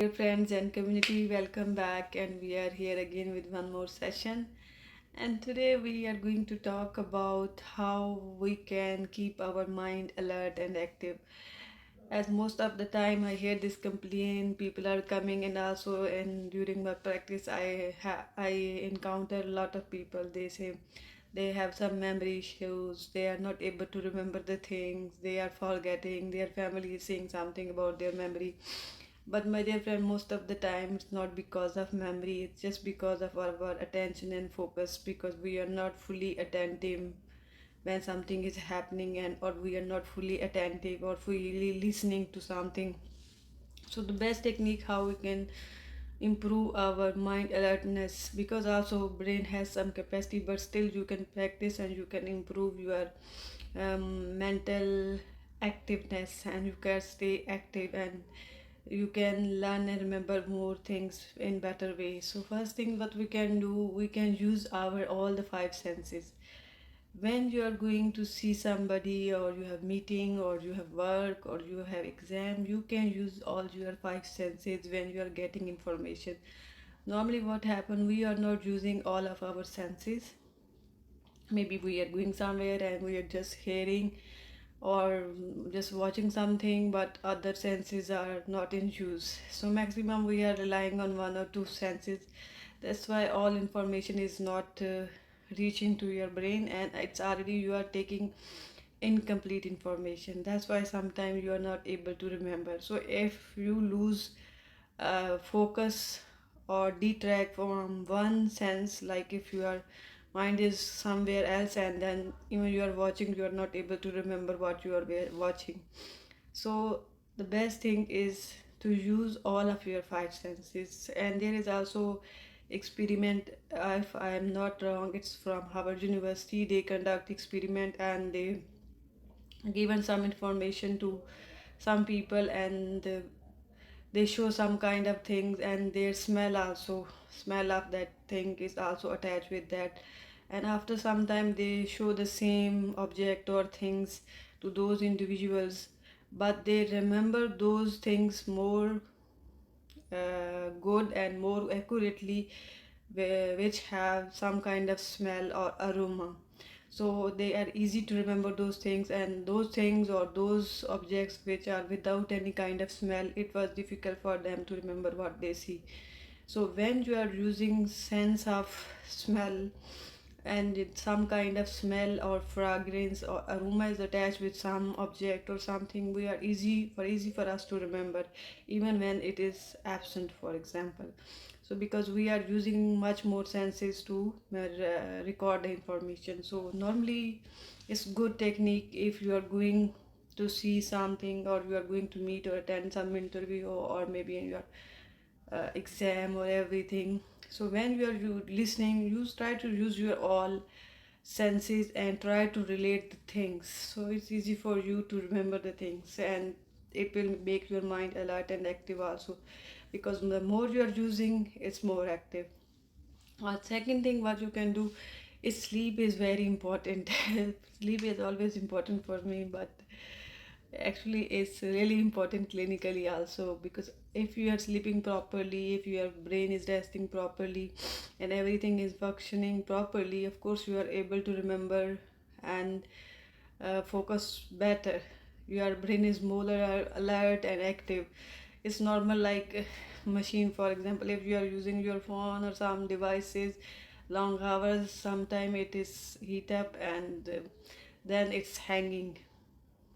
Dear friends and community, welcome back, and we are here again with one more session. And today we are going to talk about how we can keep our mind alert and active. As most of the time I hear this complaint, people are coming, and also and during my practice I encounter a lot of people. They say they have some memory issues, they are not able to remember the things, they are forgetting, their family is saying something about their memory. But my dear friend, most of the time it's not because of memory, it's just because of our attention and focus, because we are not fully attentive when something is happening, and or we are not fully attentive or fully listening to something. So the best technique how we can improve our mind alertness, because also brain has some capacity, but still you can practice and you can improve your mental activeness, and you can stay active, and you can learn and remember more things in better way. So first thing what we can do, we can use our all the five senses. When you are going to see somebody, or you have meeting, or you have work, or you have exam, you can use all your five senses when you are getting information. Normally what happen, we are not using all of our senses. Maybe we are going somewhere and we are just hearing or just watching something, but other senses are not in use. So maximum we are relying on one or two senses. That's why all information is not reaching to your brain, and it's already you are taking incomplete information. That's why sometimes you are not able to remember. So if you lose focus or detract from one sense, like if your mind is somewhere else, and then even you are watching, you are not able to remember what you are watching. So the best thing is to use all of your five senses. And there is also experiment, if I am not wrong, it's from Harvard University. They conduct experiment and they given some information to some people, and they show some kind of things, and their smell also, smell of that thing is also attached with that. And after some time they show the same object or things to those individuals, but they remember those things more good and more accurately, which have some kind of smell or aroma. So they are easy to remember those things, and those things or those objects which are without any kind of smell, it was difficult for them to remember what they see. So when you are using sense of smell, and some kind of smell or fragrance or aroma is attached with some object or something, we are easy for us to remember, even when it is absent, for example. So because we are using much more senses to record the information. So normally it's good technique if you are going to see something, or you are going to meet or attend some interview, or maybe in your exam or everything. So when you listening, you try to use your all senses and try to relate the things, so it's easy for you to remember the things, and it will make your mind alert and active also, because the more you are using, it's more active. Second thing what you can do is sleep is very important. Sleep is always important for me, but actually it's really important clinically also, because if you are sleeping properly, if your brain is resting properly, and everything is functioning properly, of course you are able to remember and focus better. Your brain is more alert and active. It's normal, like machine, for example, if you are using your phone or some devices long hours, sometime it is heat up, and then it's hanging.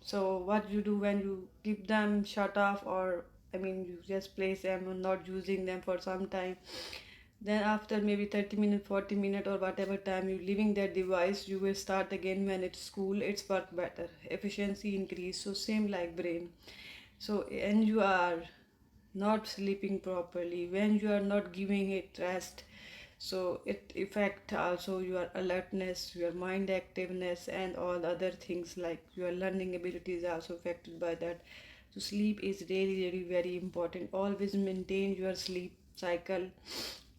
So what you do when you keep them shut off, or I mean you just place them and not using them for some time, then after maybe 30 minutes, 40 minutes, or whatever time you leaving that device, you will start again when it's cool, it's work better, efficiency increase. So same like brain. So and you are not sleeping properly, when you are not giving it rest, so it affect also your alertness, your mind activeness, and all other things, like your learning abilities are also affected by that. So sleep is really really very important. Always maintain your sleep cycle.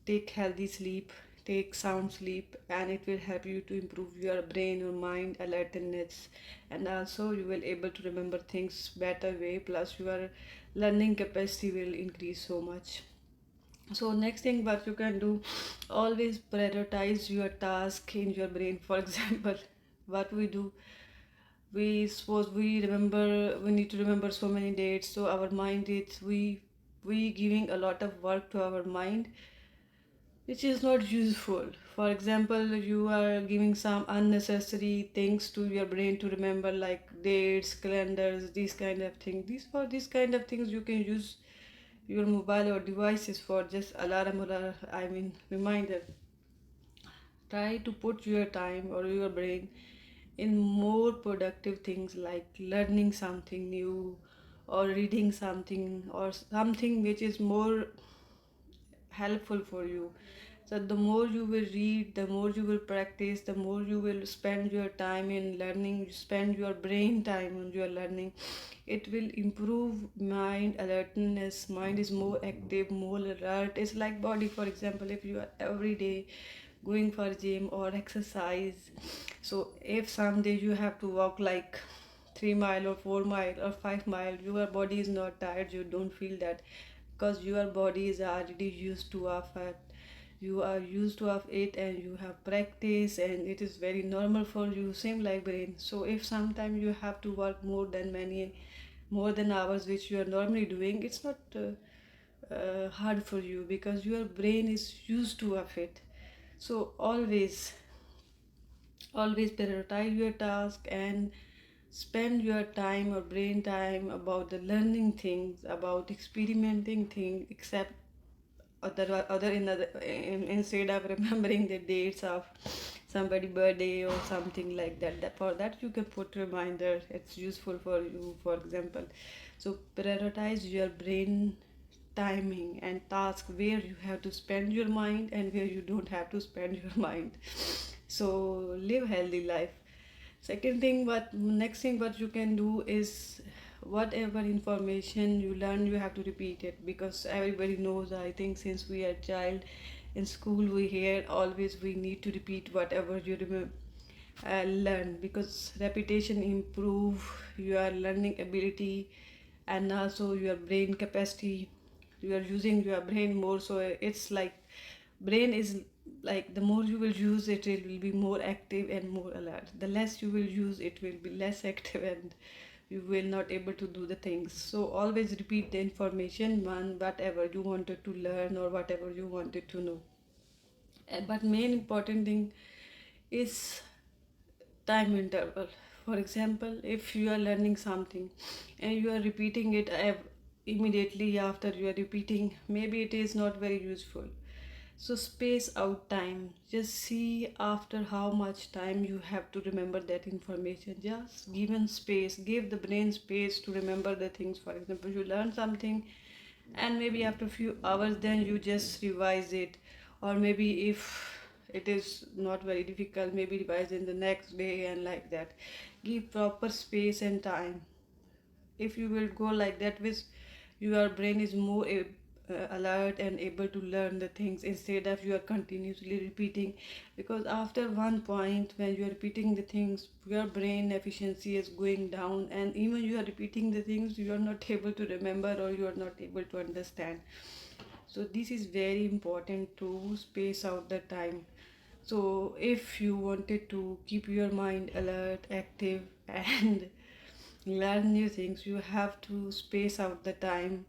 Take healthy sleep, take sound sleep, and it will help you to improve your brain, your mind alertness, and also you will able to remember things better way. Plus your learning capacity will increase so much. So next thing what you can do, always prioritize your task in your brain. For example, what we do, we suppose we need to remember so many dates, so our mind is we giving a lot of work to our mind which is not useful. For example, you are giving some unnecessary things to your brain to remember, like dates, calendars, these kind of things. These kind of things you can use your mobile or devices for, just alarm or reminder. Try to put your time or your brain in more productive things like learning something new or reading something or something which is more helpful for you. So the more you will read, the more you will practice, the more you will spend your time in learning, you spend your brain time on your learning, it will improve mind alertness. Mind is more active, more alert. It's like body. For example, if you are every day going for gym or exercise, so if someday you have to walk like 3 mile or 4 mile or 5 mile, your body is not tired, you don't feel that, because your body is already used to of it. You are used to of it and you have practice and it is very normal for you, same like brain. So if sometime you have to work more than hours which you are normally doing, it's not hard for you because your brain is used to of it. So always prioritize your task and spend your time or brain time about the learning things, about experimenting things, except instead of remembering the dates of somebody birthday or something like that. For that you can put reminder, it's useful for you. For example, so prioritize your brain timing and task where you have to spend your mind and where you don't have to spend your mind. So live healthy life. Second thing, what next thing what you can do is, whatever information you learn, you have to repeat it, because everybody knows, I think, since we are child, in school we hear always we need to repeat whatever you remember, learn, because repetition improve your learning ability and also your brain capacity. You are using your brain more, so it's like brain is like, the more you will use it, it will be more active and more alert. The less you will use, it will be less active and you will not able to do the things. So always repeat the information, one whatever you wanted to learn or whatever you wanted to know. But main important thing is time interval. For example, if you are learning something and you are repeating it immediately after you are repeating, maybe it is not very useful. So space out time. Just see after how much time you have to remember that information. Just given space, give the brain space to remember the things. For example, you learn something and maybe after a few hours then you just revise it, or maybe if it is not very difficult, maybe revise in the next day, and like that. Give proper space and time. If you will go like that, with your brain is more alert and able to learn the things, instead of you are continuously repeating. Because after one point when you are repeating the things, your brain efficiency is going down, and even you are repeating the things, you are not able to remember or you are not able to understand. So this is very important to space out the time. So if you wanted to keep your mind alert, active, and learn new things, you have to space out the time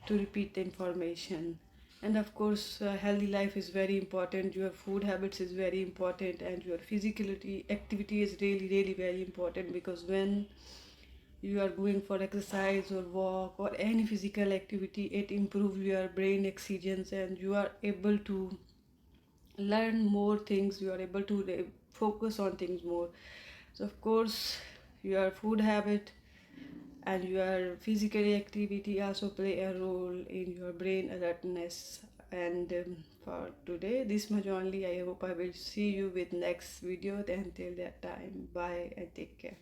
to repeat the information. And of course, healthy life is very important, your food habits is very important, and your physicality activity is really very important, because when you are going for exercise or walk or any physical activity, it improves your brain oxygens and you are able to learn more things, you are able to focus on things more. So of course, your food habit and your physical activity also play a role in your brain alertness. And for today, this much only. I hope I will see you with next video. Until that time, bye and take care.